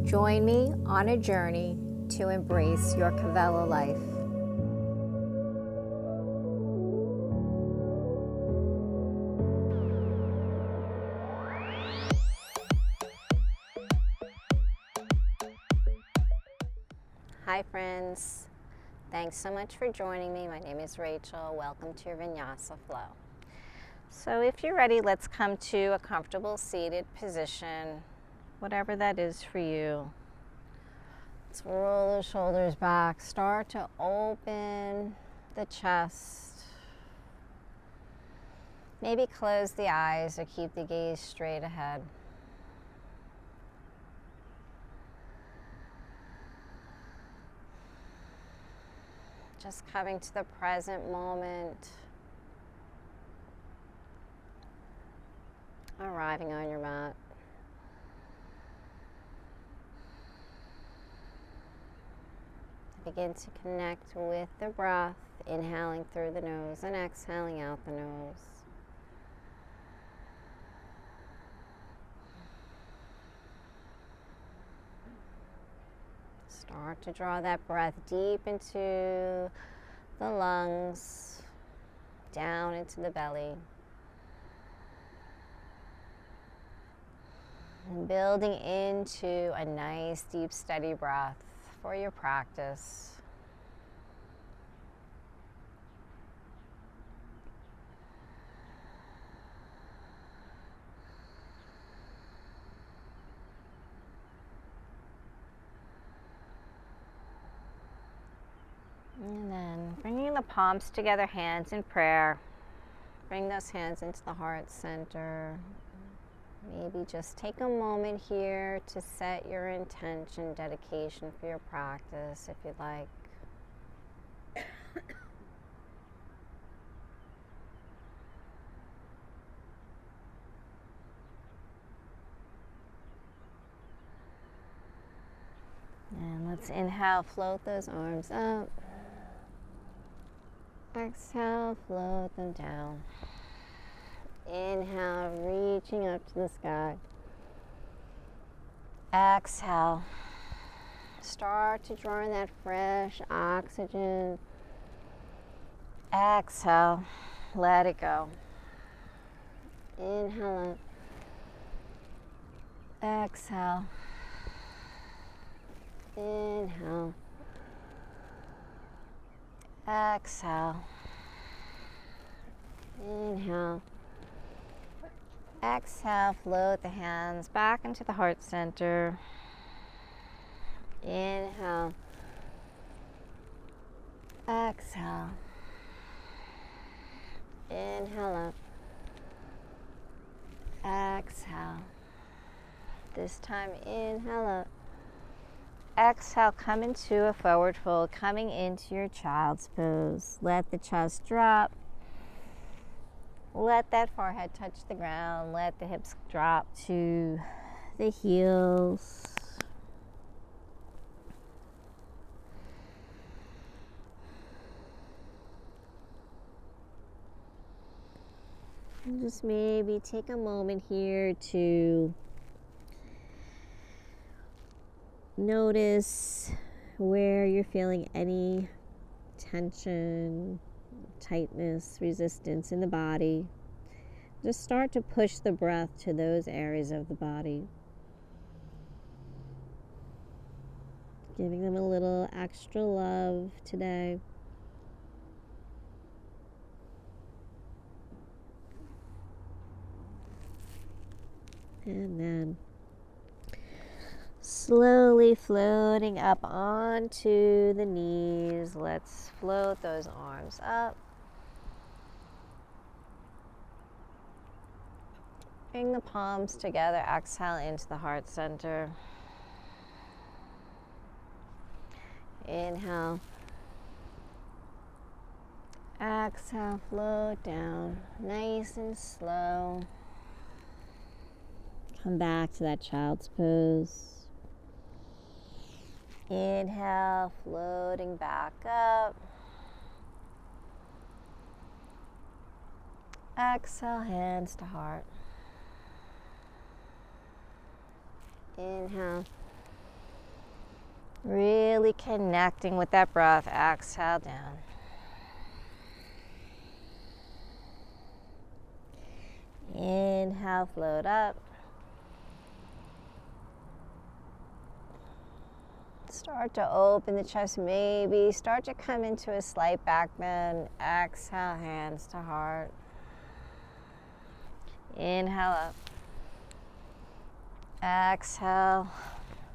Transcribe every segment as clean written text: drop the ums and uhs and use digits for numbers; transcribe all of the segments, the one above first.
Join me on a journey to embrace your Kavela life. Hi friends, thanks so much for joining me. My name is Rachel. Welcome to your Vinyasa Flow. So if you're ready, let's come to a comfortable seated position, whatever that is for you. Let's roll the shoulders back. Start to open the chest. Maybe close the eyes or keep the gaze straight ahead. Just coming to the present moment. Arriving on your mat. Begin to connect with the breath, inhaling through the nose and exhaling out the nose. Start to draw that breath deep into the lungs, down into the belly. And building into a nice, deep, steady breath for your practice. And then bringing the palms together, hands in prayer. Bring those hands into the heart center. Maybe just take a moment here to set your intention, dedication for your practice if you'd like. And let's inhale, float those arms up. Exhale, float them down. Inhale, reaching up to the sky. Exhale. Start to draw in that fresh oxygen. Exhale. Let it go. Inhale up. Exhale. Inhale. Exhale. Inhale. Exhale, float the hands back into the heart center. Inhale. Exhale. Inhale up. Exhale. This time, inhale up. Exhale, come into a forward fold, coming into your child's pose. Let the chest drop. Let that forehead touch the ground. Let the hips drop to the heels. And just maybe take a moment here to notice where you're feeling any tension, tightness, resistance in the body. Just start to push the breath to those areas of the body. Giving them a little extra love today. And then slowly floating up onto the knees. Let's float those arms up. Bring the palms together. Exhale into the heart center. Inhale. Exhale, float down. Nice and slow. Come back to that child's pose. Inhale, floating back up. Exhale, hands to heart. Inhale. Really connecting with that breath. Exhale down. Inhale, float up. Start to open the chest, maybe start to come into a slight back bend. Exhale, hands to heart. Inhale up. Exhale,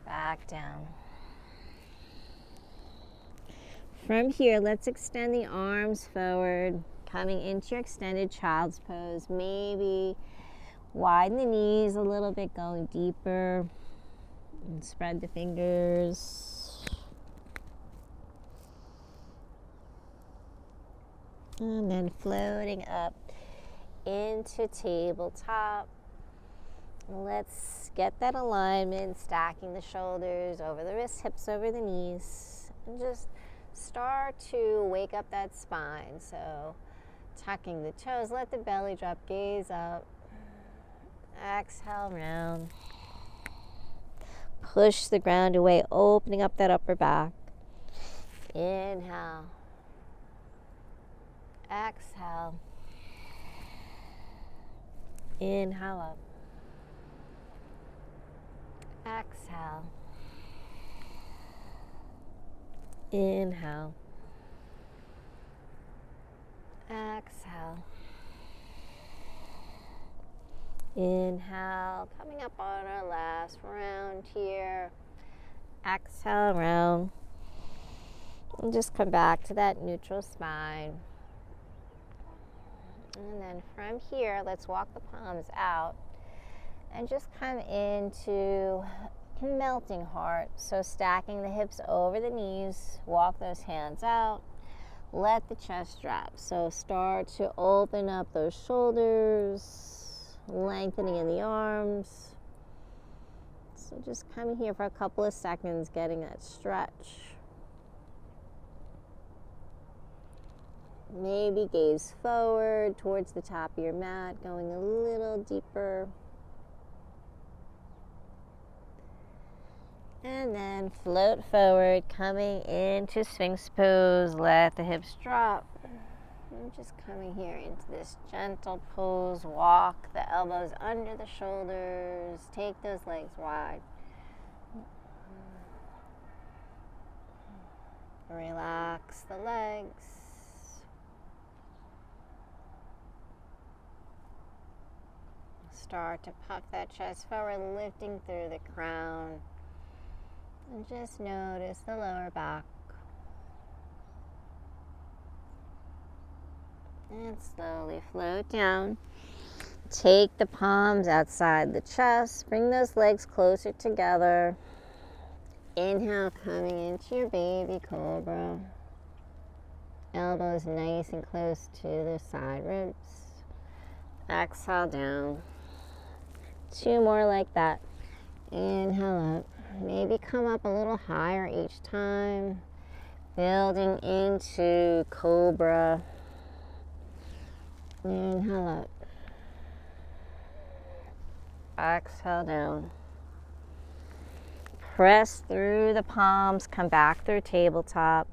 back down. From here, let's extend the arms forward, coming into your extended child's pose. Maybe widen the knees a little bit, going deeper. And spread the fingers. And then floating up into tabletop. Let's get that alignment, stacking the shoulders over the wrists, hips over the knees. And just start to wake up that spine. So tucking the toes, let the belly drop, gaze up. Exhale, round. Push the ground away, opening up that upper back. Inhale. Exhale. Inhale up. Exhale. Inhale. Exhale. Inhale, coming up on our last round here. Exhale, round. And just come back to that neutral spine. And then from here, let's walk the palms out and just come into melting heart. So stacking the hips over the knees, walk those hands out, let the chest drop. So start to open up those shoulders, lengthening in the arms. So just come here for a couple of seconds, getting that stretch. Maybe gaze forward towards the top of your mat, going a little deeper. And then float forward, coming into Sphinx pose. Let the hips drop. And just coming here into this gentle pose. Walk the elbows under the shoulders. Take those legs wide. Relax the legs. Start to puff that chest forward, lifting through the crown. And just notice the lower back. And slowly float down. Take the palms outside the chest. Bring those legs closer together. Inhale, coming into your baby cobra. Elbows nice and close to the side ribs. Exhale down. 2 more like that. Inhale up. Maybe come up a little higher each time. Building into cobra. Inhale up. Exhale down. Press through the palms. Come back through tabletop.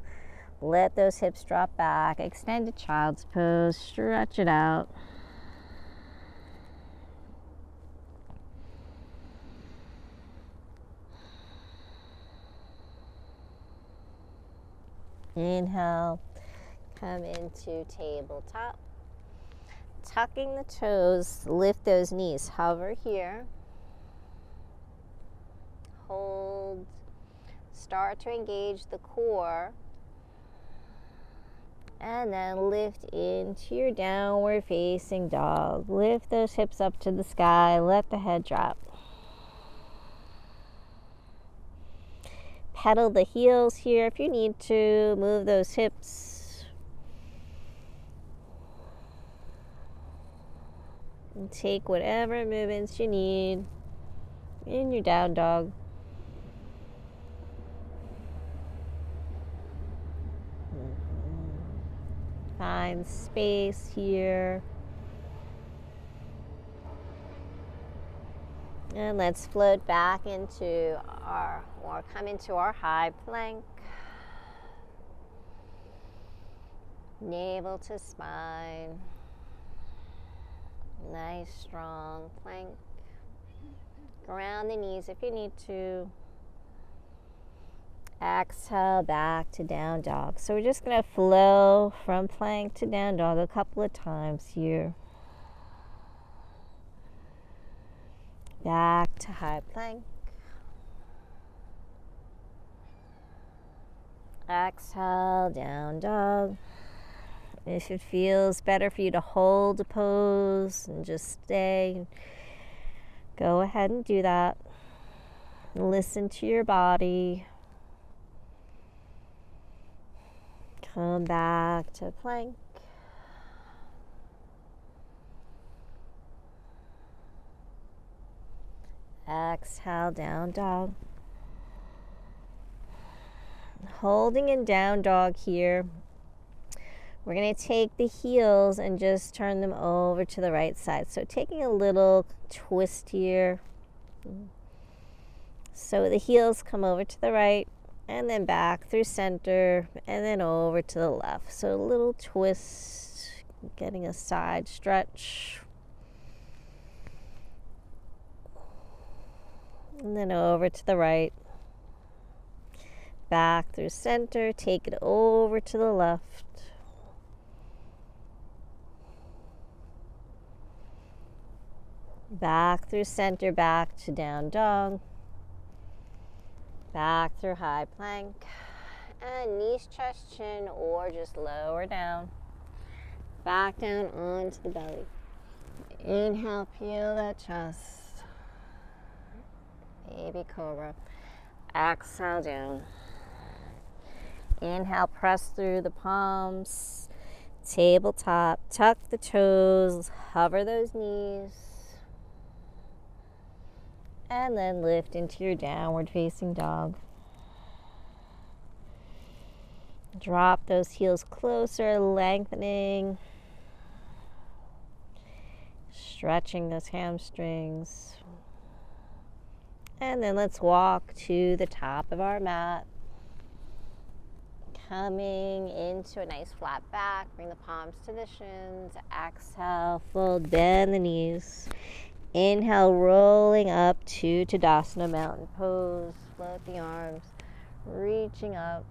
Let those hips drop back. Extend to child's pose. Stretch it out. Inhale, come into tabletop. Tucking the toes, lift those knees. Hover here. Hold. Start to engage the core. And then lift into your downward facing dog. Lift those hips up to the sky. Let the head drop. Pedal the heels here if you need to. Move those hips. And take whatever movements you need in your down dog. Find space here. And let's float back into or come into our high plank. Navel to spine. Nice strong plank. Ground the knees if you need to. Exhale back to down dog. So we're just going to flow from plank to down dog a couple of times here. Back to high plank. Exhale, down dog. If it feels better for you to hold a pose and just stay, go ahead and do that. Listen to your body. Come back to plank. Exhale, down dog. Holding in down dog here. We're going to take the heels and just turn them over to the right side. So taking a little twist here. So the heels come over to the right and then back through center and then over to the left. So a little twist, getting a side stretch. And then over to the right. Back through center, take it over to the left. Back through center, back to down dog. Back through high plank. And knees, chest, chin, or just lower down. Back down onto the belly. Inhale, peel that chest. Baby cobra. Exhale down. Inhale, press through the palms. Tabletop, tuck the toes, hover those knees. And then lift into your downward facing dog. Drop those heels closer, lengthening. Stretching those hamstrings. And then let's walk to the top of our mat. Coming into a nice flat back. Bring the palms to the shins. Exhale, fold, bend the knees. Inhale, rolling up to Tadasana, mountain pose. Float the arms, reaching up.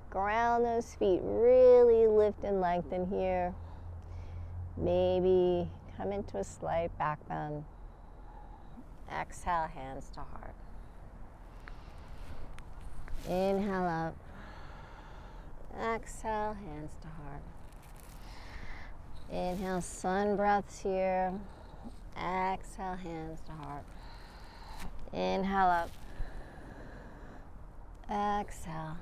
Ground those feet, really lift and lengthen here. Maybe come into a slight back bend. Exhale, hands to heart. Inhale up. Exhale, hands to heart. Inhale, sun breaths here. Exhale, hands to heart. Inhale up. Exhale.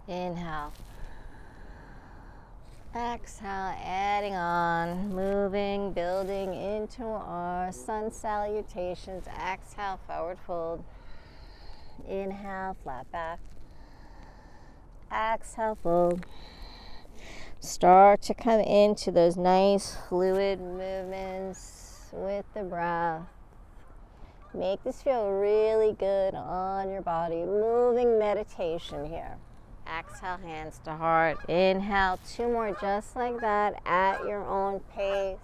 Inhale. Exhale, adding on, moving, building into our sun salutations. Exhale, forward fold. Inhale, flat back. Exhale, fold. Start to come into those nice fluid movements with the breath. Make this feel really good on your body. Moving meditation here. Exhale, hands to heart. Inhale, 2 more just like that at your own pace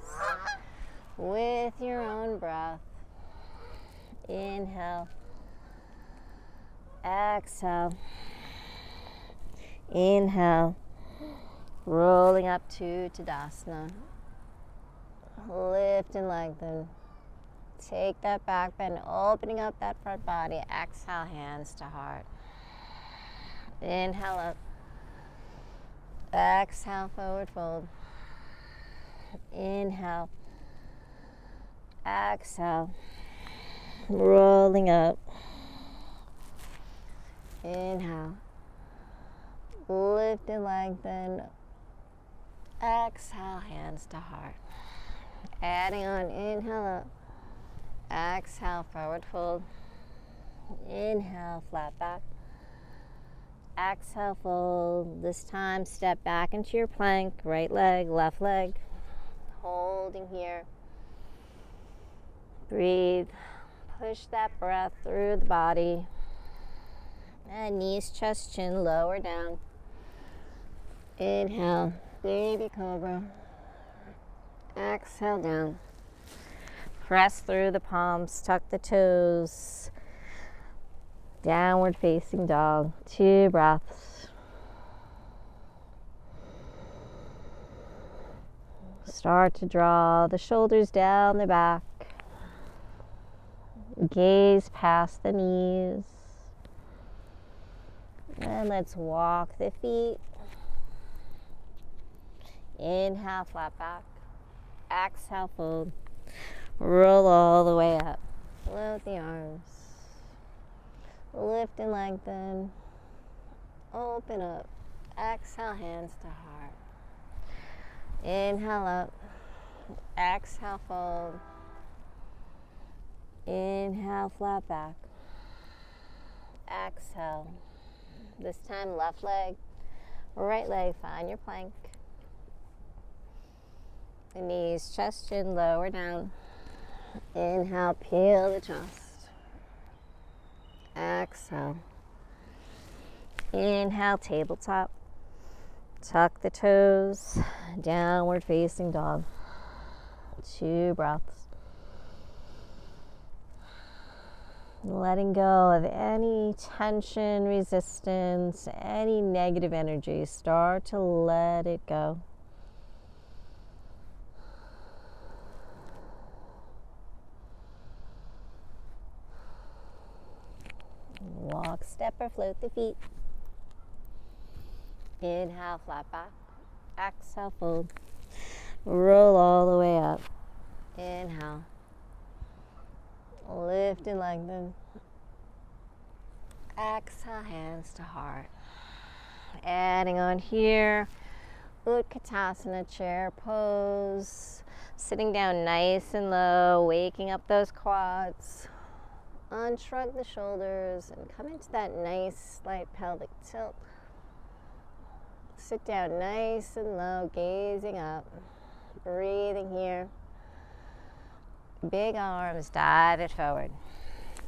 with your own breath. Inhale. Exhale. Inhale. Rolling up to Tadasana. Lift and lengthen. Take that back bend, opening up that front body. Exhale, hands to heart. Inhale up. Exhale, forward fold. Inhale. Exhale. Rolling up. Inhale. Lift and lengthen. Exhale, hands to heart. Adding on, inhale up. Exhale, forward fold. Inhale, flat back. Exhale, fold. This time, step back into your plank. Right leg, left leg. Holding here. Breathe. Push that breath through the body. And knees, chest, chin, lower down. Inhale, baby cobra. Exhale down. Press through the palms, tuck the toes. Downward facing dog. 2 breaths. Start to draw the shoulders down the back. Gaze past the knees. And let's walk the feet. Inhale, flat back. Exhale, fold. Roll all the way up. Float the arms. Lift and lengthen. Open up. Exhale, hands to heart. Inhale up. Exhale, fold. Inhale, flat back. Exhale. This time, left leg, right leg, find your plank. The knees, chest, chin, lower down. Inhale, peel the chest. Exhale. Inhale, tabletop. Tuck the toes. Downward facing dog. 2 breaths. Letting go of any tension, resistance, any negative energy. Start to let it go. Walk, step, or float the feet. Inhale, flat back. Exhale, fold. Roll all the way up. Inhale. Lift and lengthen. Exhale, hands to heart. Adding on here, Utkatasana, chair pose. Sitting down nice and low, waking up those quads. Unshrug the shoulders and come into that nice slight pelvic tilt. Sit down nice and low, gazing up. Breathing here. Big arms, dive it forward.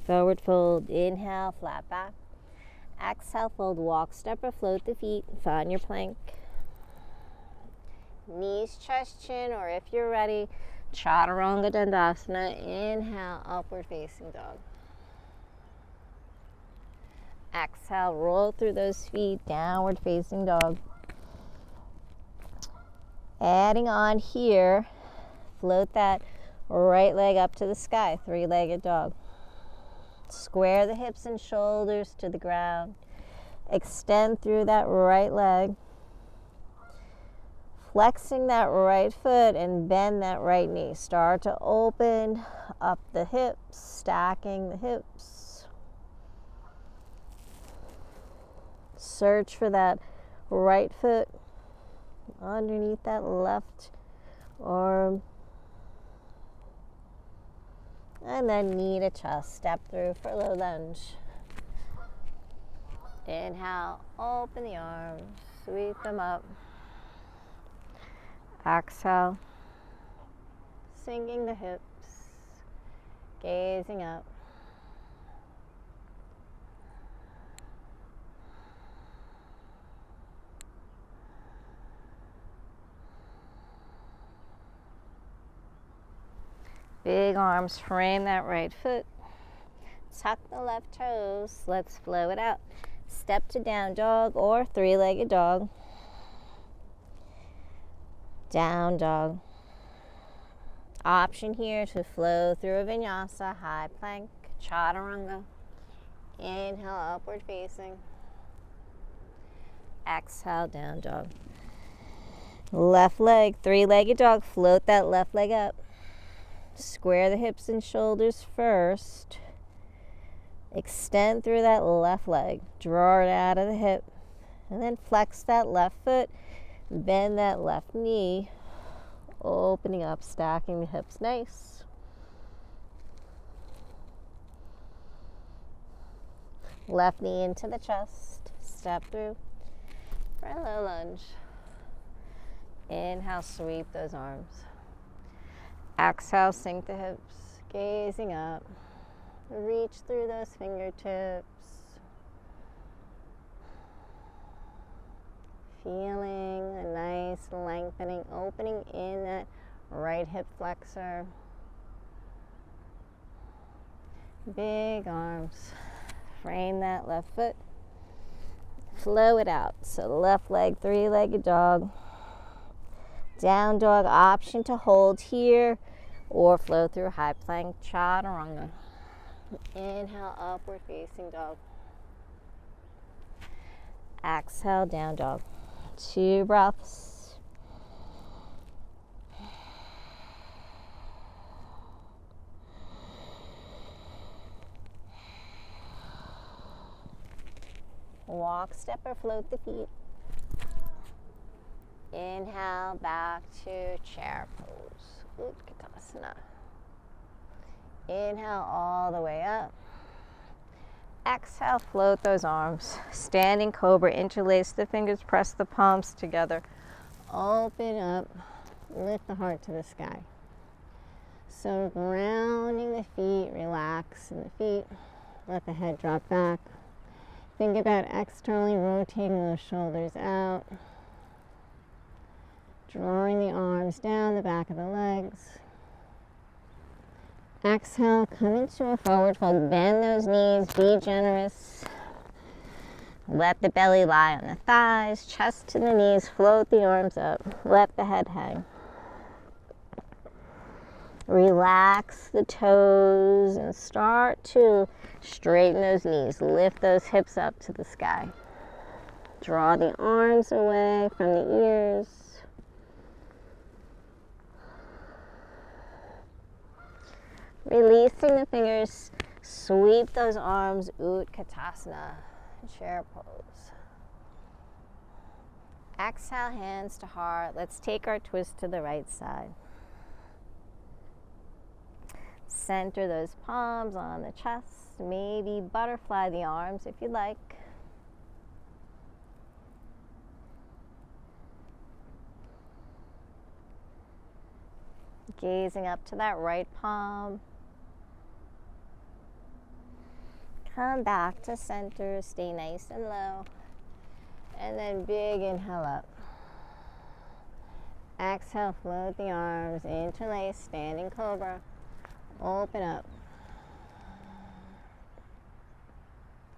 Forward fold, inhale, flat back. Exhale, fold, walk, step, or float the feet. Find your plank. Knees, chest, chin, or if you're ready, Chaturanga Dandasana. Inhale, upward facing dog. Exhale, roll through those feet, downward facing dog. Adding on here, float that right leg up to the sky, 3-legged dog. Square the hips and shoulders to the ground. Extend through that right leg. Flexing that right foot and bend that right knee. Start to open up the hips, stacking the hips. Search for that right foot underneath that left arm. And then knee to chest. Step through for low lunge. Inhale, open the arms, sweep them up. Exhale, sinking the hips, gazing up. Big arms, frame that right foot. Tuck the left toes. Let's flow it out. Step to down dog or 3-legged dog. Down dog. Option here to flow through a vinyasa, high plank, chaturanga. Inhale, upward facing. Exhale, down dog. Left leg, 3-legged dog. Float that left leg up. Square the hips and shoulders first. Extend through that left leg. Draw it out of the hip. And then flex that left foot. Bend that left knee. Opening up, stacking the hips nice. Left knee into the chest. Step through for a low lunge. Inhale, sweep those arms. Exhale, sink the hips. Gazing up. Reach through those fingertips. Feeling a nice lengthening, opening in that right hip flexor. Big arms. Frame that left foot. Flow it out. So left leg, three-legged dog. Down dog, option to hold here or flow through high plank, chaturanga. Inhale, upward facing dog. Exhale, down dog. 2 breaths. Walk, step, or float the feet. Inhale, back to chair pose. Utkatasana. Inhale all the way up. Exhale, float those arms. Standing cobra, interlace the fingers, press the palms together. Open up, lift the heart to the sky. So grounding the feet, relaxing the feet. Let the head drop back. Think about externally rotating those shoulders out. Drawing the arms down the back of the legs. Exhale, come into a forward fold. Bend those knees, be generous. Let the belly lie on the thighs, chest to the knees, float the arms up. Let the head hang. Relax the toes and start to straighten those knees. Lift those hips up to the sky. Draw the arms away from the ears. Releasing the fingers, sweep those arms, Utkatasana, chair pose. Exhale, hands to heart. Let's take our twist to the right side. Center those palms on the chest. Maybe butterfly the arms if you like. Gazing up to that right palm. Come back to center, stay nice and low. And then big inhale up. Exhale, float the arms, interlace, standing cobra. Open up.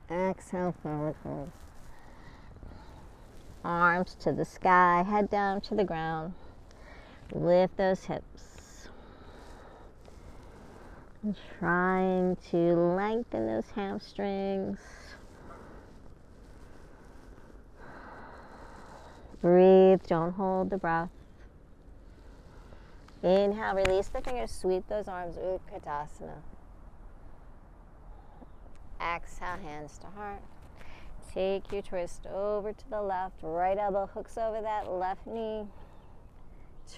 Exhale, forward fold. Arms to the sky, head down to the ground. Lift those hips. Trying to lengthen those hamstrings. Breathe, don't hold the breath. Inhale, release the fingers, sweep those arms, Utkatasana. Exhale, hands to heart. Take your twist over to the left, right elbow hooks over that left knee.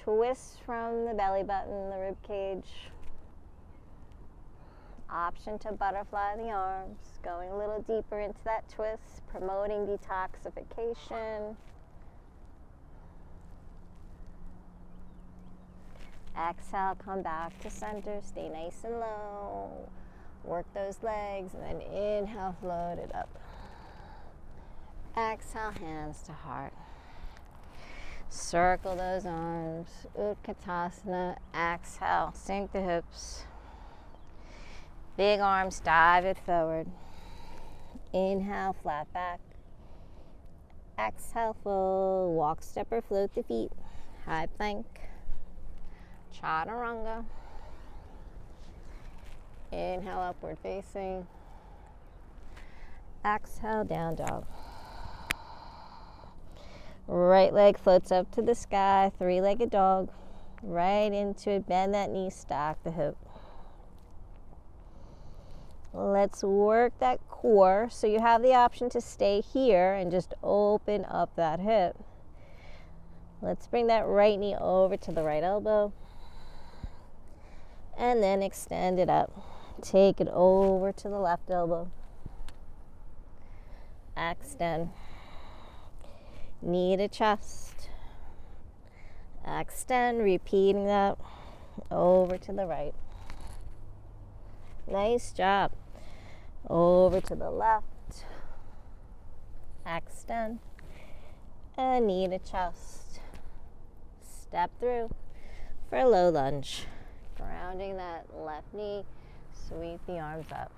Twist from the belly button, the rib cage. Option to butterfly the arms, going a little deeper into that twist, promoting detoxification. Exhale, come back to center, stay nice and low. Work those legs, and then inhale, float it up. Exhale, hands to heart. Circle those arms, Utkatasana. Exhale, sink the hips. Big arms, dive it forward. Inhale, flat back. Exhale, full walk, step, or float the feet. High plank. Chaturanga. Inhale, upward facing. Exhale, down dog. Right leg floats up to the sky, three-legged dog. Right into it, bend that knee, stack the hip. Let's work that core. So you have the option to stay here and just open up that hip. Let's bring that right knee over to the right elbow. And then extend it up. Take it over to the left elbow. Extend. Knee to chest. Extend, repeating that over to the right. Nice job. Over to the left. Extend. And knee to chest. Step through for a low lunge. Grounding that left knee. Sweep the arms up.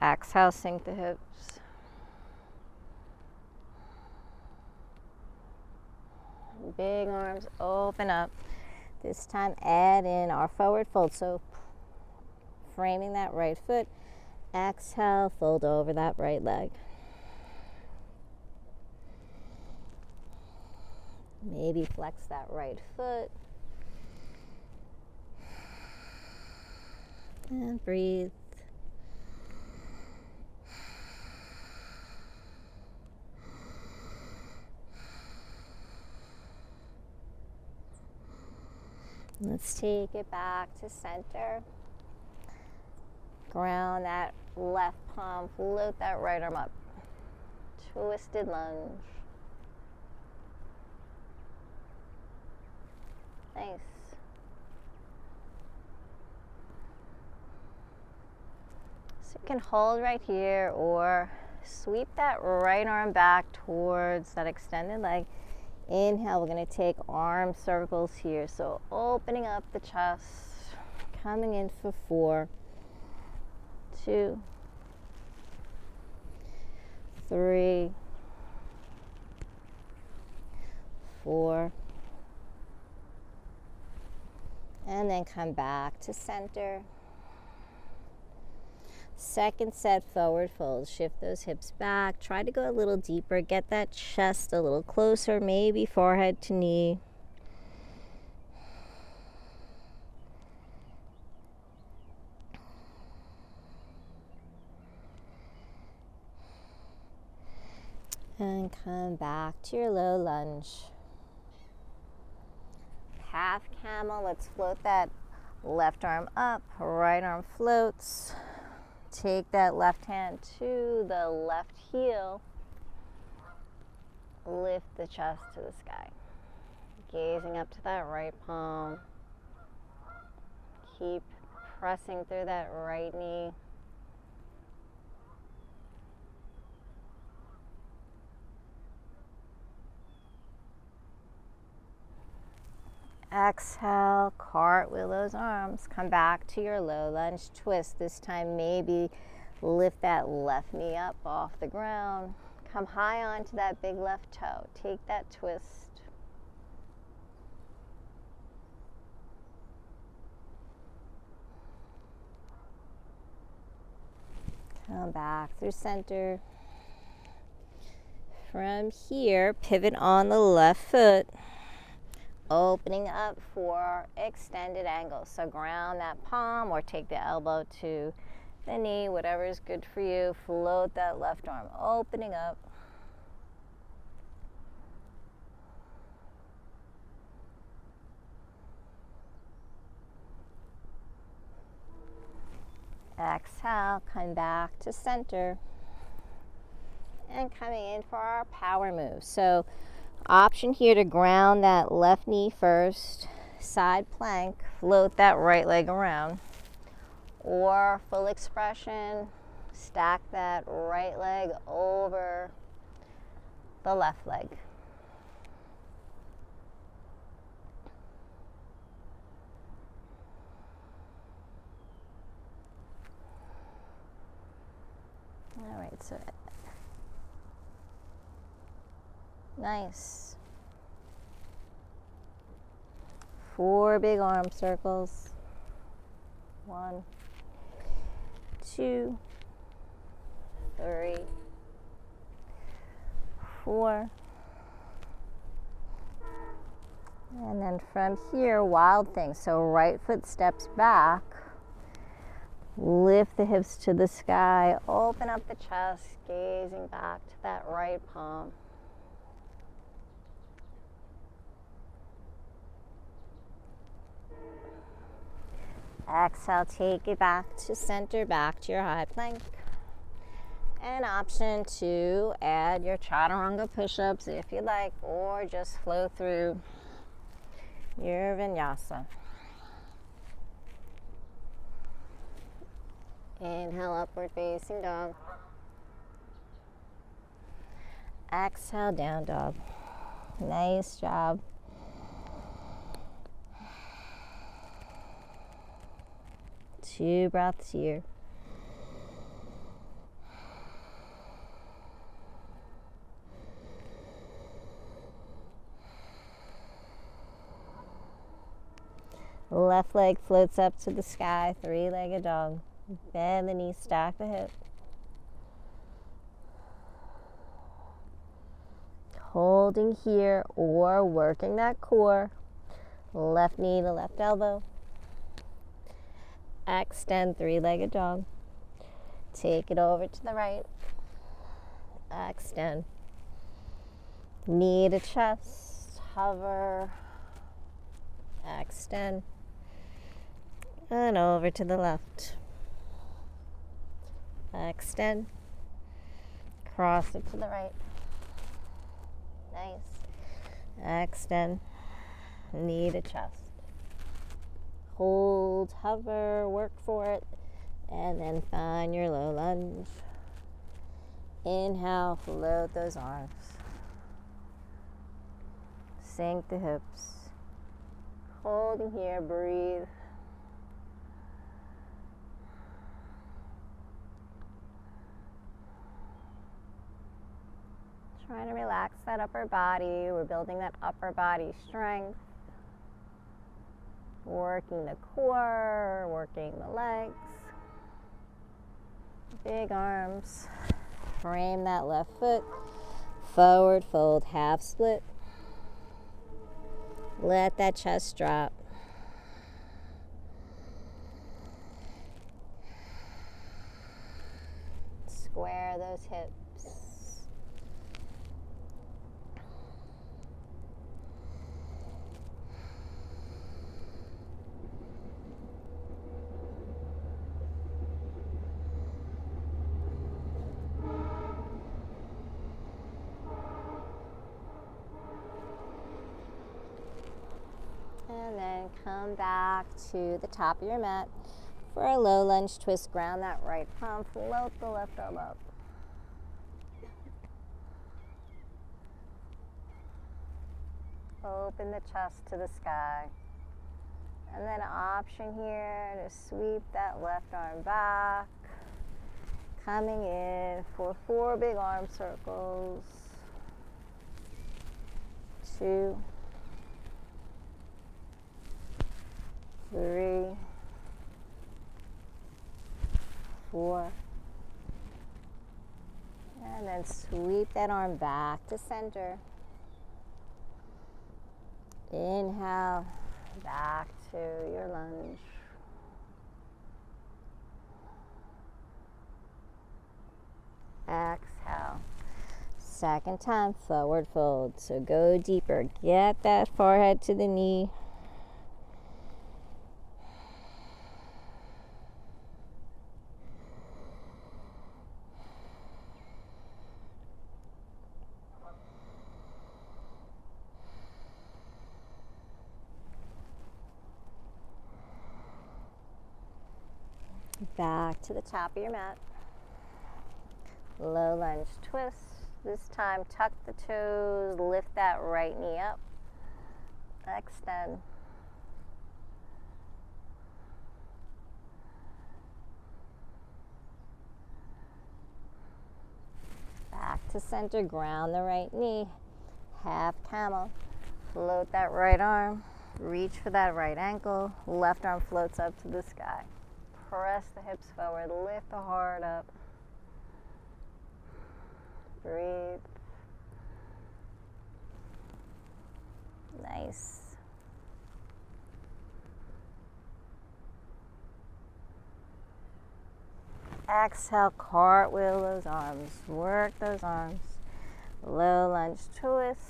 Exhale, sink the hips. Big arms open up. This time add in our forward fold. So framing that right foot. Exhale, fold over that right leg. Maybe flex that right foot. And breathe. Let's take it back to center. Ground that left palm, float that right arm up. Twisted lunge. Nice. So you can hold right here or sweep that right arm back towards that extended leg. Inhale, we're going to take arm circles here. So opening up the chest, coming in for 4, 2, 3, 4, and then come back to center. Second set, forward fold. Shift those hips back. Try to go a little deeper. Get that chest a little closer, maybe forehead to knee. And come back to your low lunge. Half camel. Let's float that left arm up, right arm floats. Take that left hand to the left heel. Lift the chest to the sky. Gazing up to that right palm. Keep pressing through that right knee. Exhale, cartwheel those arms. Come back to your low lunge twist. This time maybe lift that left knee up off the ground. Come high onto that big left toe. Take that twist. Come back through center. From here, pivot on the left foot. Opening up for extended angle. So ground that palm or take the elbow to the knee, whatever is good for you. Float that left arm, opening up. Exhale, come back to center. And coming in for our power move. So option here to ground that left knee first, side plank, float that right leg around, or full expression, stack that right leg over the left leg. All right, so nice. 4 big arm circles. 1, 2, 3, 4. And then from here, wild thing. So right foot steps back. Lift the hips to the sky. Open up the chest, gazing back to that right palm. Exhale, take it back to center, back to your high plank. An option to add your chaturanga push-ups if you like, or just flow through your vinyasa. Inhale, upward facing dog. Exhale, down dog. Nice job. Two breaths here. Left leg floats up to the sky, three-legged dog. Bend the knees, stack the hip. Holding here or working that core. Left knee to left elbow. Extend, three-legged dog. Take it over to the right. Extend. Knee to chest. Hover. Extend. And over to the left. Extend. Cross it to the right. Nice. Extend. Knee to chest. Hold, hover, work for it, and then find your low lunge. Inhale, float those arms. Sink the hips. Holding here, breathe. Trying to relax that upper body. We're building that upper body strength. Working the core, working the legs. Big arms. Frame that left foot. Forward fold, half split. Let that chest drop. Square those hips. And then come back to the top of your mat for a low lunge twist. Ground that right palm, float the left arm up. Open the chest to the sky. And then an option here to sweep that left arm back. Coming in for 4 big arm circles. 2, 3, 4, and then sweep that arm back to center. Inhale, back to your lunge. Exhale. Second time, forward fold. So go deeper. Get that forehead to the knee. Back to the top of your mat. Low lunge twist. This time tuck the toes, lift that right knee up. Extend. Back to center, ground the right knee. Half camel. Float that right arm. Reach for that right ankle. Left arm floats up to the sky. Press the hips forward, lift the heart up. Breathe. Nice. Exhale, cartwheel those arms. Work those arms. Low lunge twist.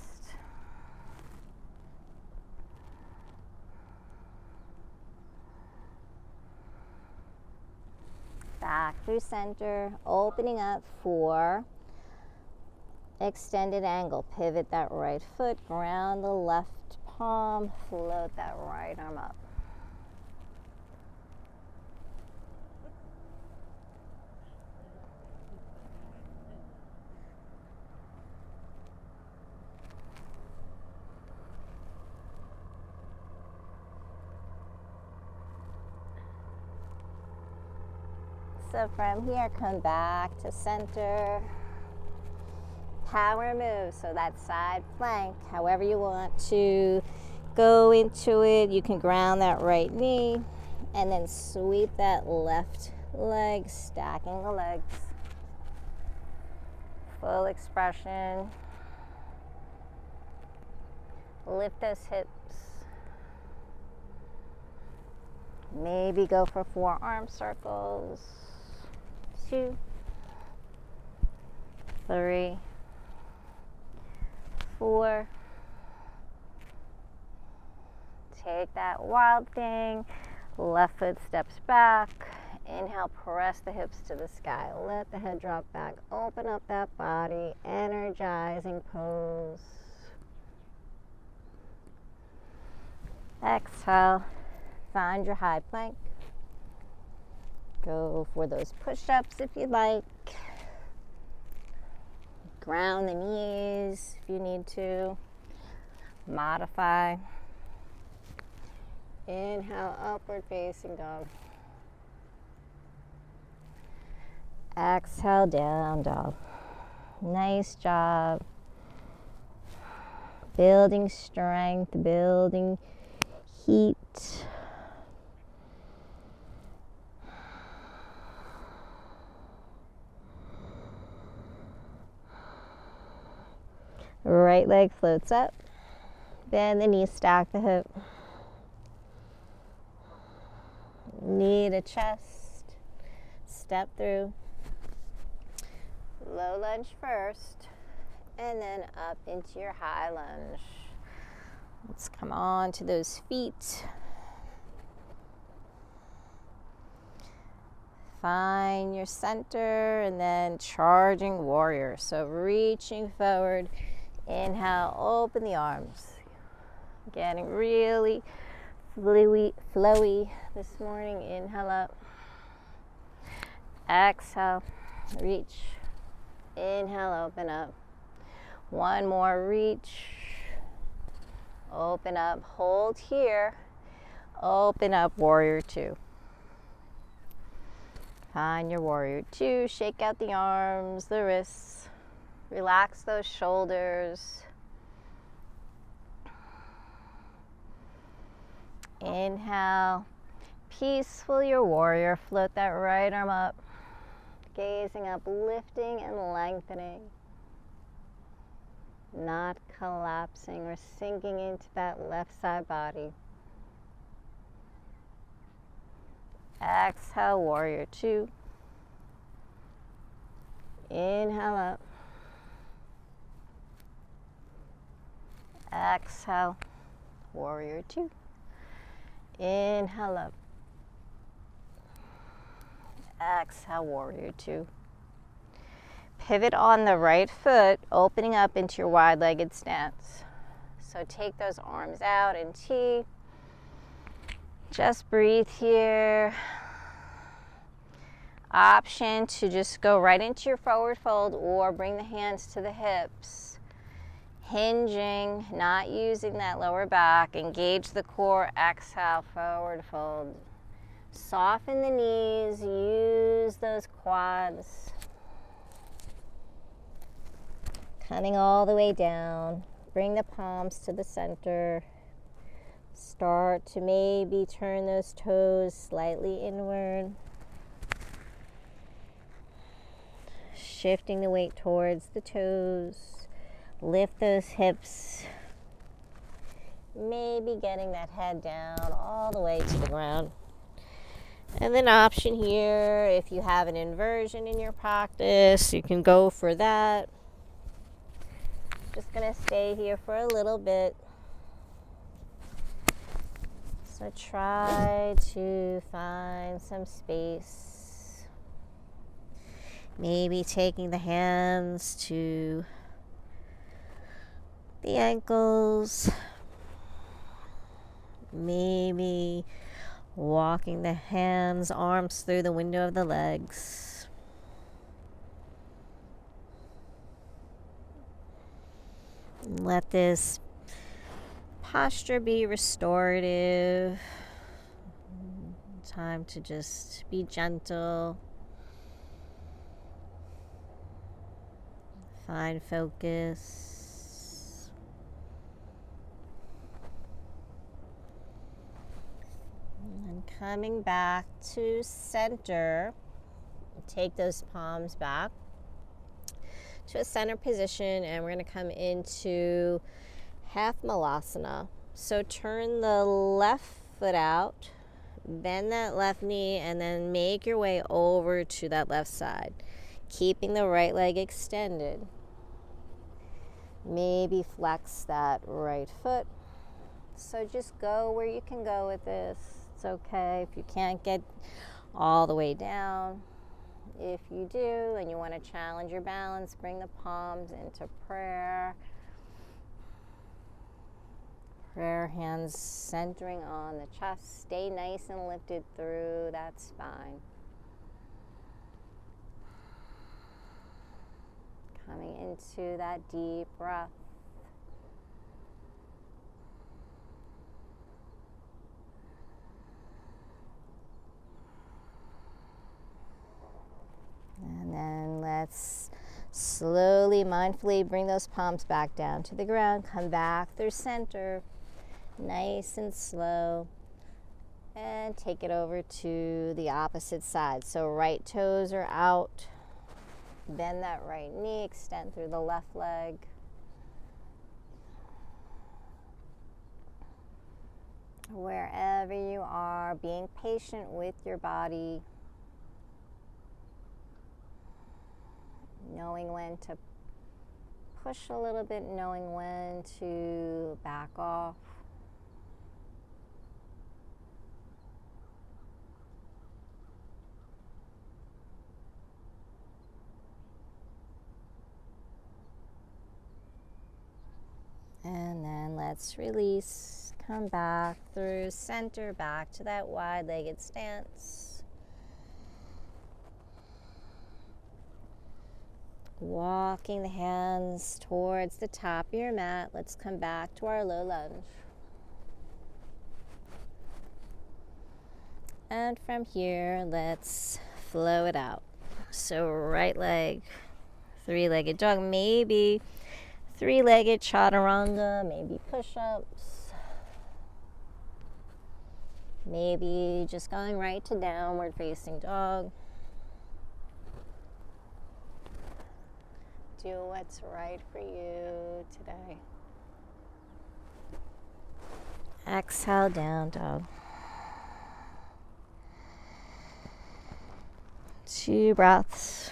Back through center, opening up for extended angle. Pivot that right foot, ground the left palm, float that right arm up. So from here, come back to center. Power move, so that side plank, however you want to go into it. You can ground that right knee and then sweep that left leg, stacking the legs. Full expression. Lift those hips. Maybe go for 4 arm circles. 2, 3, 4. Take that wild thing. Left foot steps back. Inhale, press the hips to the sky. Let the head drop back. Open up that body. Energizing pose. Exhale. Find your high plank. Go for those push-ups if you like. Ground the knees if you need to. Modify. Inhale, upward facing dog. Exhale, down dog. Nice job. Building strength, building heat. Right leg floats up. Bend the knee, stack the hip. Knee to chest. Step through. Low lunge first, and then up into your high lunge. Let's come on to those feet. Find your center, and then charging warrior. So reaching forward. Inhale, open the arms. Getting really flowy this morning. Inhale up. Exhale, reach. Inhale, open up. One more, reach. Open up, hold here. Open up, warrior 2. Find your warrior 2. Shake out the arms, the wrists. Relax those shoulders. Inhale. Peaceful your warrior. Float that right arm up. Gazing up, lifting and lengthening. Not collapsing or sinking into that left side body. Exhale, warrior 2. Inhale up. Exhale, warrior 2. Inhale up. Exhale, warrior 2. Pivot on the right foot, opening up into your wide-legged stance. So take those arms out in T. Just breathe here. Option to just go right into your forward fold or bring the hands to the hips. Hinging, not using that lower back. Engage the core. Exhale, forward fold. Soften the knees. Use those quads. Coming all the way down. Bring the palms to the center. Start to maybe turn those toes slightly inward. Shifting the weight towards the toes. Lift those hips. Maybe getting that head down all the way to the ground. And then option here, if you have an inversion in your practice, you can go for that. Just gonna stay here for a little bit. So try to find some space. Maybe taking the hands to the ankles. Maybe walking the hands, arms through the window of the legs. Let this posture be restorative. Time to just be gentle. Find focus. And coming back to center, take those palms back to a center position, and we're going to come into half malasana. So turn the left foot out, bend that left knee, and then make your way over to that left side, keeping the right leg extended. Maybe flex that right foot. So just go where you can go with this. It's okay if you can't get all the way down. If you do and you want to challenge your balance, bring the palms into prayer. Prayer hands centering on the chest. Stay nice and lifted through that spine. Coming into that deep breath. And then let's slowly, mindfully bring those palms back down to the ground. Come back through center, nice and slow. And take it over to the opposite side. So right toes are out. Bend that right knee, extend through the left leg. Wherever you are, being patient with your body. Knowing when to push a little bit, knowing when to back off. And then let's release, come back through center, back to that wide-legged stance. Walking the hands towards the top of your mat. Let's come back to our low lunge. And from here, let's flow it out. So right leg, three-legged dog, maybe three-legged chaturanga, maybe push-ups. Maybe just going right to downward facing dog. Do what's right for you today. Exhale, down dog. 2 breaths.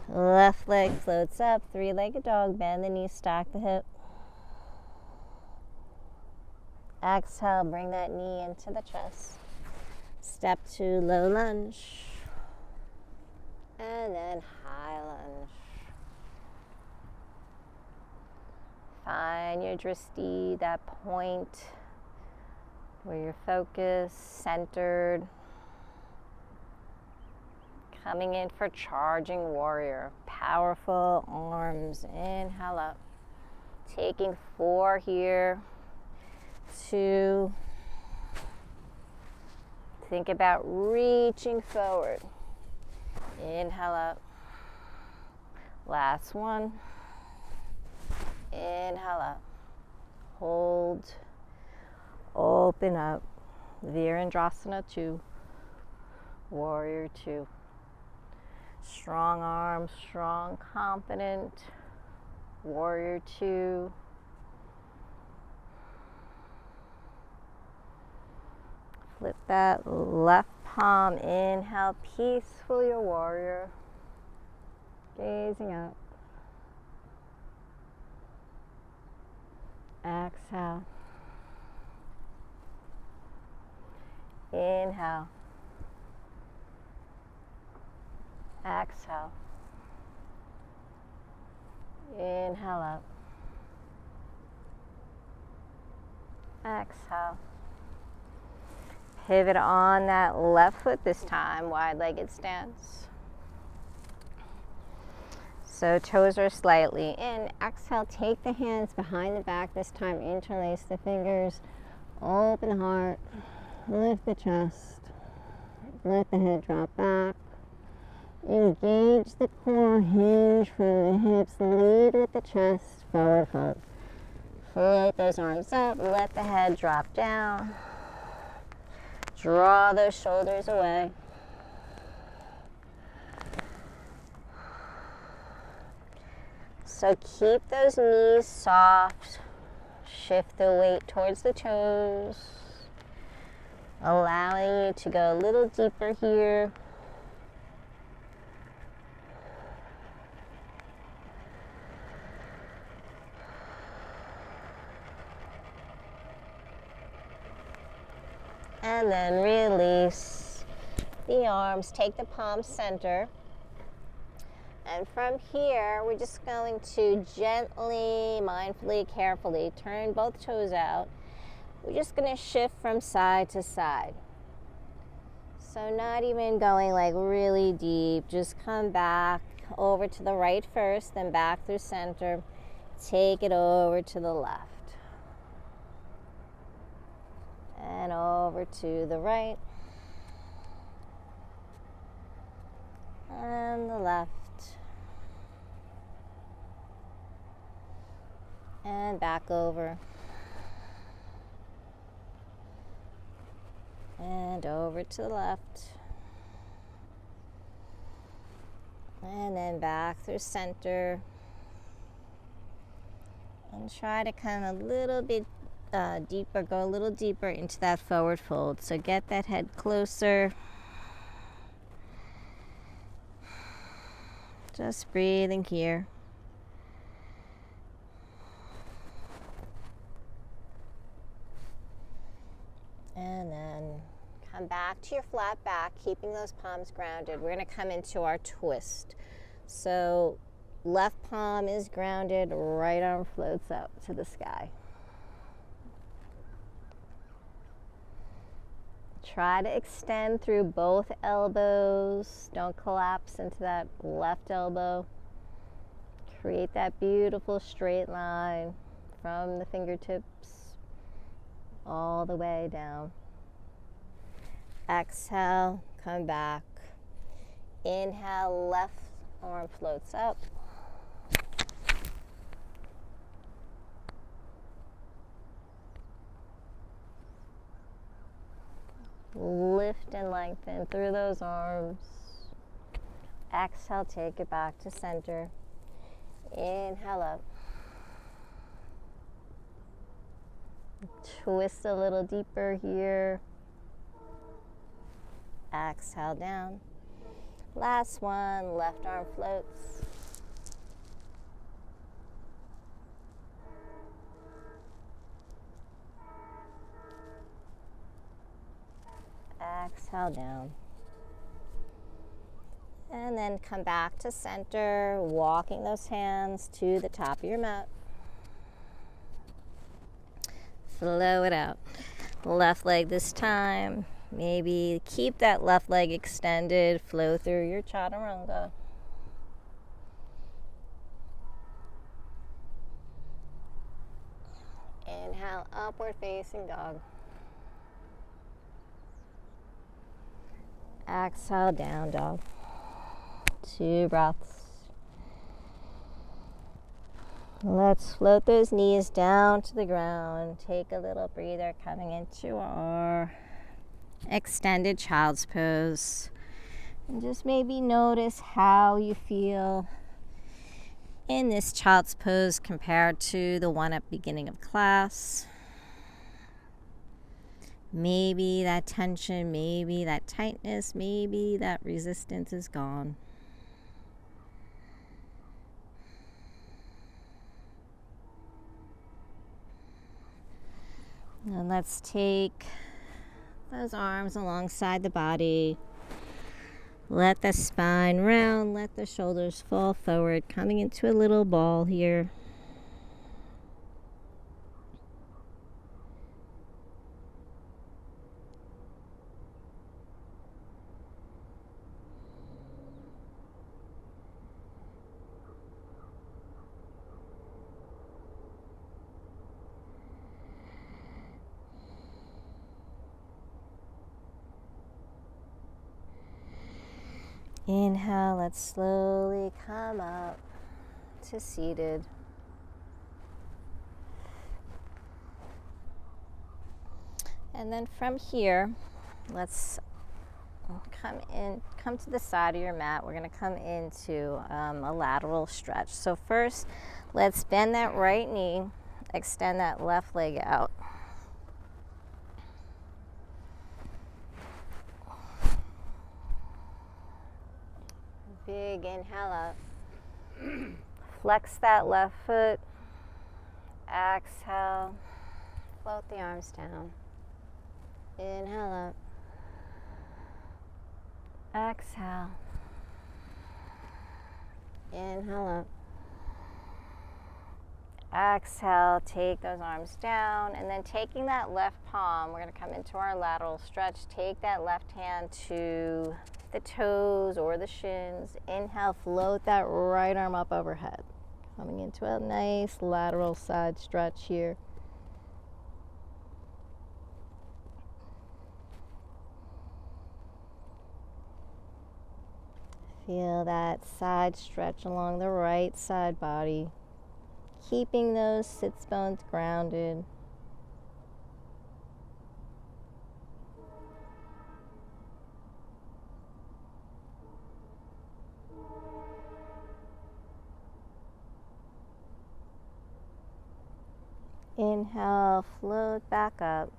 Left leg floats up, three-legged dog, bend the knee, stack the hip. Exhale, bring that knee into the chest. Step to low lunge. And then high lunge. Find your drishti, that point where you're focused, centered. Coming in for charging warrior. Powerful arms. Inhale up. Taking 4 here. 2. Think about reaching forward. Inhale up. Last one. Inhale up. Hold. Open up. Virendrasana 2. Warrior 2. Strong arms, strong, confident. Warrior 2. Flip that left palm. Inhale, peaceful, your warrior. Gazing up. Exhale. Inhale. Exhale. Inhale up. Exhale. Pivot on that left foot this time, wide-legged stance. So toes are slightly in. Exhale, take the hands behind the back this time, interlace the fingers, open heart. Lift the chest. Let the head drop back. Engage the core, hinge from the hips, lead with the chest, forward fold. Float those arms up, let the head drop down. Draw those shoulders away. So keep those knees soft. Shift the weight towards the toes, allowing you to go a little deeper here. And then release the arms, take the palms center. And from here, we're just going to gently, mindfully, carefully turn both toes out. We're just going to shift from side to side. So not even going like really deep, just come back over to the right first, then back through center. Take it over to the left. And over to the right. And the left. And back over. And over to the left. And then back through center. And try to come a little bit deeper, go a little deeper into that forward fold. So get that head closer. Just breathing here. And then come back to your flat back, keeping those palms grounded. We're going to come into our twist. So left palm is grounded, right arm floats up to the sky. Try to extend through both elbows. Don't collapse into that left elbow. Create that beautiful straight line from the fingertips all the way down. Exhale, come back. Inhale, left arm floats up. Lift and lengthen through those arms. Exhale, take it back to center. Inhale up. Twist a little deeper here. Exhale down. Last one, left arm floats. Exhale down. And then come back to center, walking those hands to the top of your mat. Flow it out. Left leg this time. Maybe keep that left leg extended. Flow through your chaturanga. Inhale, upward facing dog. Exhale, down dog. 2 breaths. Let's float those knees down to the ground. Take a little breather coming into our extended child's pose. And just maybe notice how you feel in this child's pose compared to the one at the beginning of class. Maybe that tension, maybe that tightness, maybe that resistance is gone. And let's take those arms alongside the body. Let the spine round, let the shoulders fall forward, coming into a little ball here. Inhale, let's slowly come up to seated. And then from here, let's come to the side of your mat. We're going to come into a lateral stretch. So first, let's bend that right knee, extend that left leg out. Big inhale up. Flex that left foot. Exhale. Float the arms down. Inhale up. Exhale. Inhale up. Exhale, take those arms down, and then taking that left palm, we're going to come into our lateral stretch. Take that left hand to the toes or the shins. Inhale, float that right arm up overhead. Coming into a nice lateral side stretch here. Feel that side stretch along the right side body, keeping those sits bones grounded. Inhale, float back up.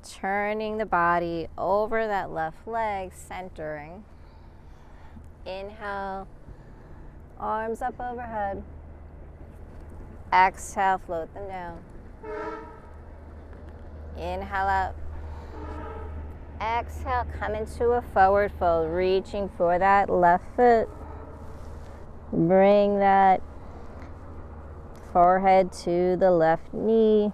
Turning the body over that left leg, centering. Inhale, arms up overhead. Exhale, float them down. Inhale up. Exhale, come into a forward fold, reaching for that left foot. Bring that forehead to the left knee.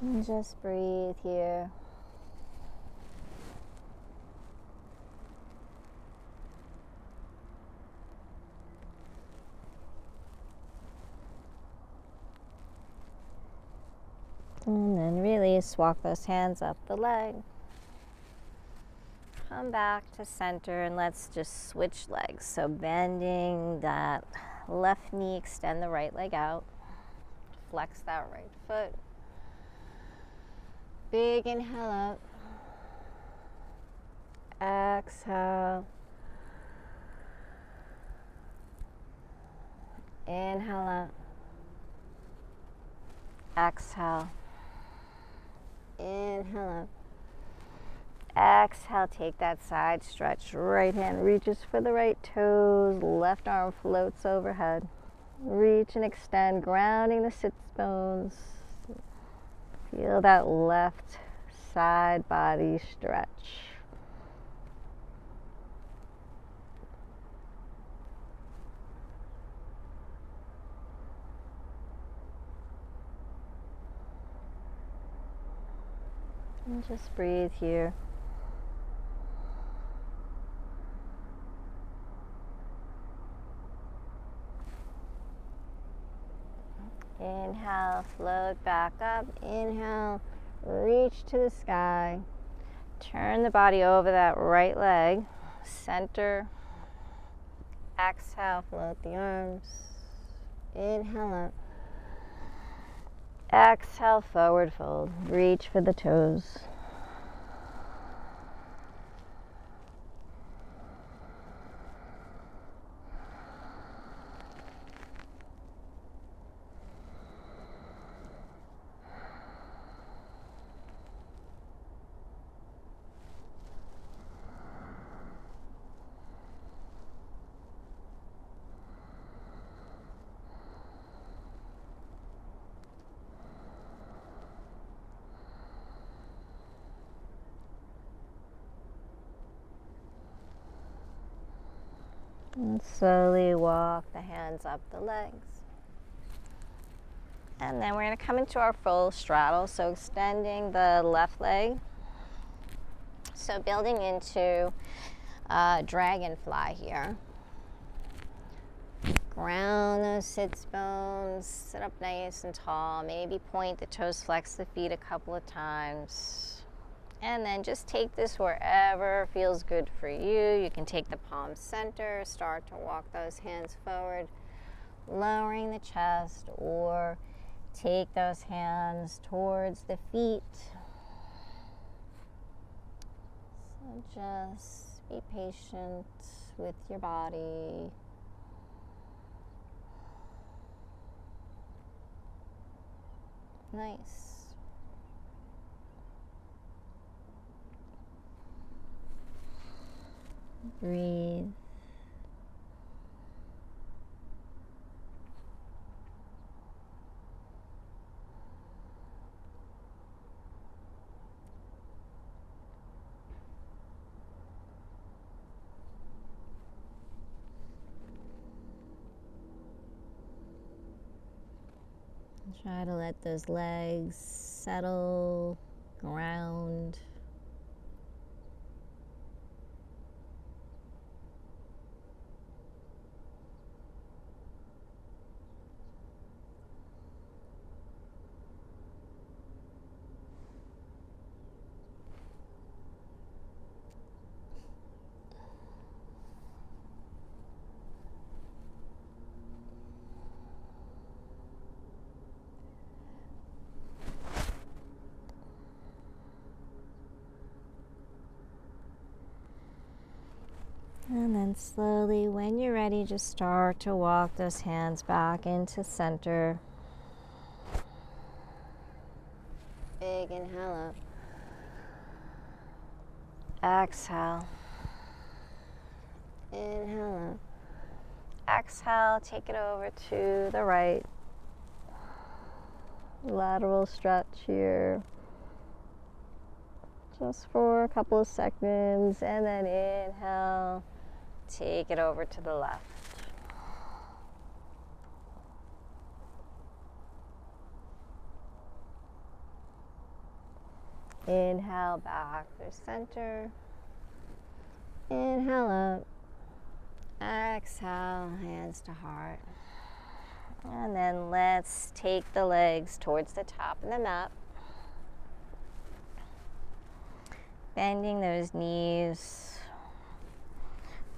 And just breathe here. And then release, walk those hands up the leg. Come back to center and let's just switch legs. So bending that left knee, extend the right leg out. Flex that right foot. Big inhale up. Exhale. Inhale up. Exhale. Inhale up. Exhale, take that side stretch. Right hand reaches for the right toes. Left arm floats overhead. Reach and extend, grounding the sits bones. Feel that left side body stretch. And just breathe here. Inhale, float back up. Inhale, reach to the sky. Turn the body over that right leg. Center. Exhale, float the arms. Inhale up. Exhale, forward fold. Reach for the toes. And slowly walk the hands up the legs. And then we're going to come into our full straddle. So extending the left leg, So building into dragonfly here. Ground those sits bones, sit up nice and tall, maybe point the toes, flex the feet a couple of times. And then just take this wherever feels good for you. You can take the palms center, start to walk those hands forward, lowering the chest, or take those hands towards the feet. So just be patient with your body. Nice. Breathe. Try to let those legs settle, ground. And then slowly, when you're ready, just start to walk those hands back into center. Big inhale up. Exhale. Inhale up. Exhale, take it over to the right. Lateral stretch here. Just for a couple of seconds, and then inhale. Take it over to the left. Inhale back through center. Inhale up. Exhale, hands to heart. And then let's take the legs towards the top of the mat. Bending those knees.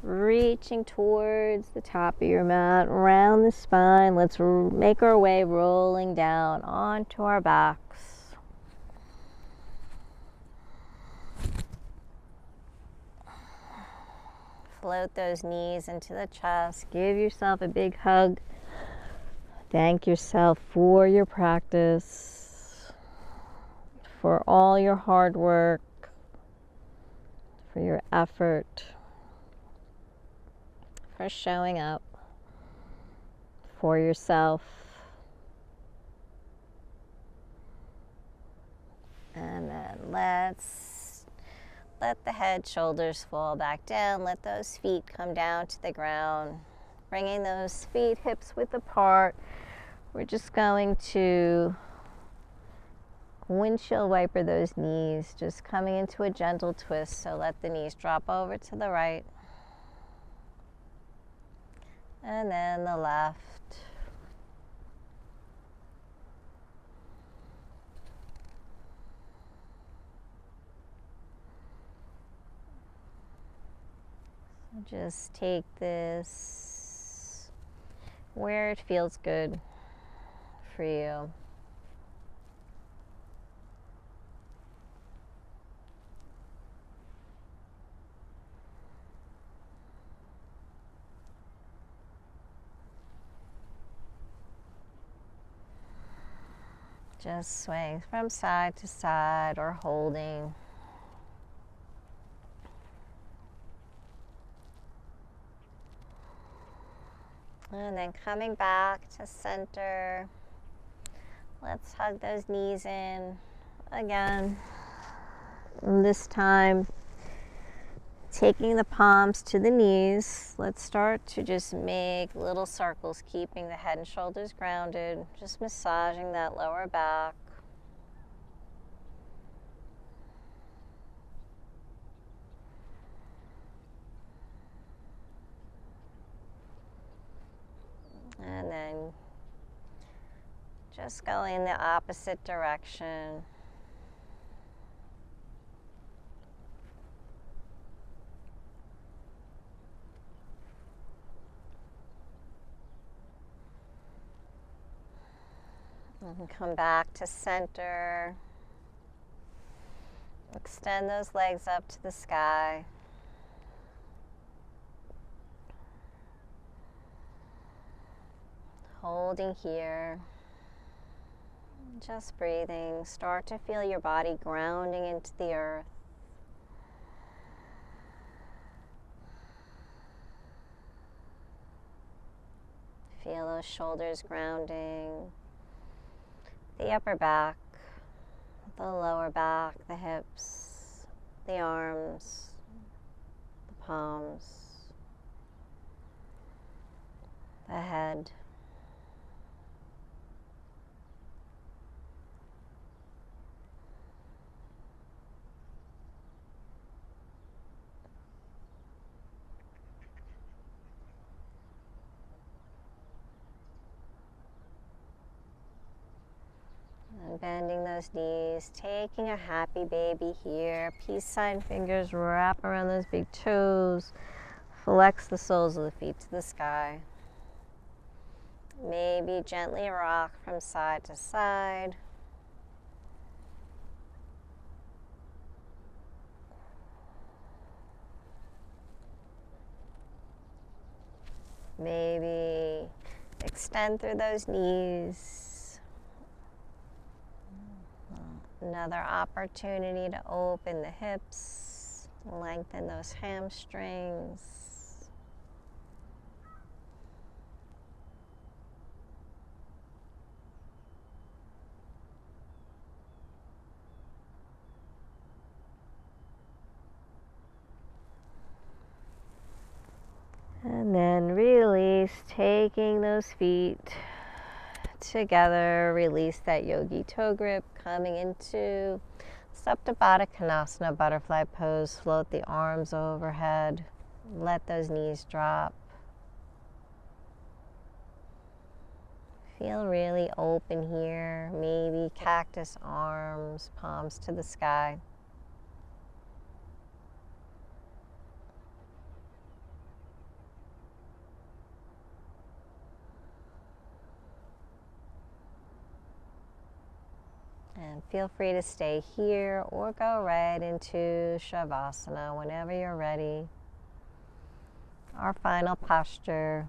Reaching towards the top of your mat, around the spine. Let's make our way rolling down onto our backs. Float those knees into the chest. Give yourself a big hug. Thank yourself for your practice, for all your hard work, for your effort, for showing up for yourself. And then let's let the head, shoulders fall back down. Let those feet come down to the ground. Bringing those feet hips width apart. We're just going to windshield wiper those knees, just coming into a gentle twist. So let the knees drop over to the right. And then the left. So just take this where it feels good for you. Just swaying from side to side or holding. And then coming back to center. Let's hug those knees in again. And this time, taking the palms to the knees, let's start to just make little circles, keeping the head and shoulders grounded, just massaging that lower back. just going in the opposite direction. And come back to center. Extend those legs up to the sky. Holding here. Just breathing. Start to feel your body grounding into the earth. Feel those shoulders grounding. The upper back, the lower back, the hips, the arms, the palms, the head. And bending those knees, taking a happy baby here. Peace sign fingers wrap around those big toes. Flex the soles of the feet to the sky. Maybe gently rock from side to side. Maybe extend through those knees. Another opportunity to open the hips, lengthen those hamstrings. And then release, taking those feet together. Release that yogi toe grip, coming into Supta Baddha Konasana, butterfly pose. Float the arms overhead. Let those knees drop. Feel really open here. Maybe cactus arms, palms to the sky. And feel free to stay here or go right into Shavasana whenever you're ready. Our final posture.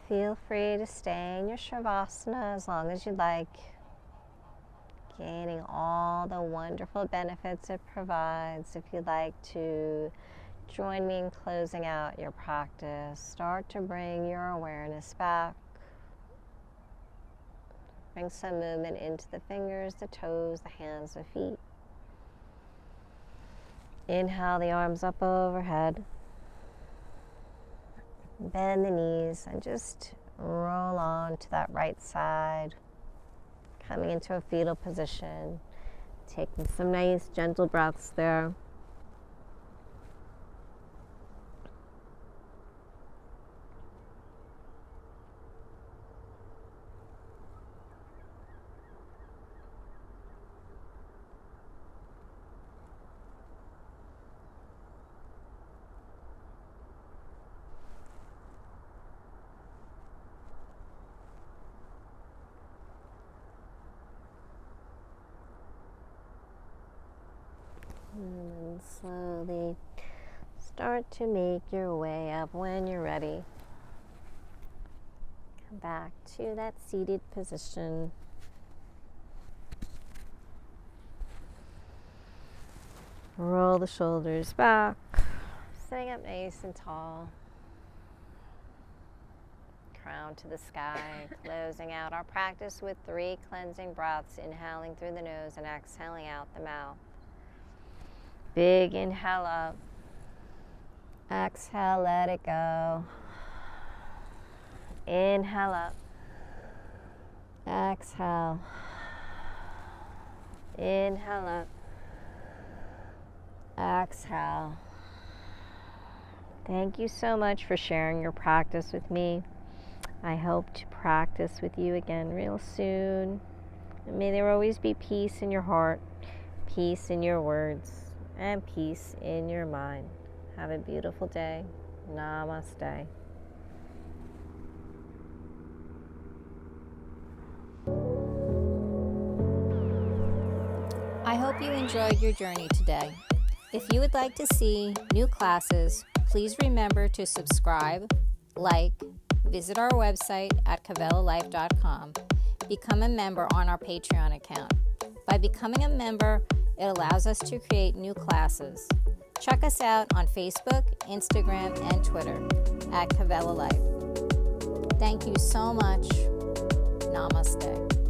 Feel free to stay in your Shavasana as long as you like, gaining all the wonderful benefits it provides. If you'd like to join me in closing out your practice, start to bring your awareness back. Bring some movement into the fingers, the toes, the hands, the feet. Inhale the arms up overhead. Bend the knees and just roll on to that right side. Coming into a fetal position. Taking some nice gentle breaths there. And then slowly start to make your way up when you're ready. Come back to that seated position. Roll the shoulders back, sitting up nice and tall. Crown to the sky, closing out our practice with 3 cleansing breaths, inhaling through the nose and exhaling out the mouth. Big inhale up. Exhale, let it go. Inhale up. Exhale. Inhale up. Exhale. Thank you so much for sharing your practice with me. I hope to practice with you again real soon. And may there always be peace in your heart, peace in your words, and peace in your mind. Have a beautiful day. Namaste. I hope you enjoyed your journey today. If you would like to see new classes, please remember to subscribe, like, visit our website at kavelalife.com, become a member on our Patreon account. By becoming a member, it allows us to create new classes. Check us out on Facebook, Instagram, and Twitter at Kavela Life. Thank you so much. Namaste.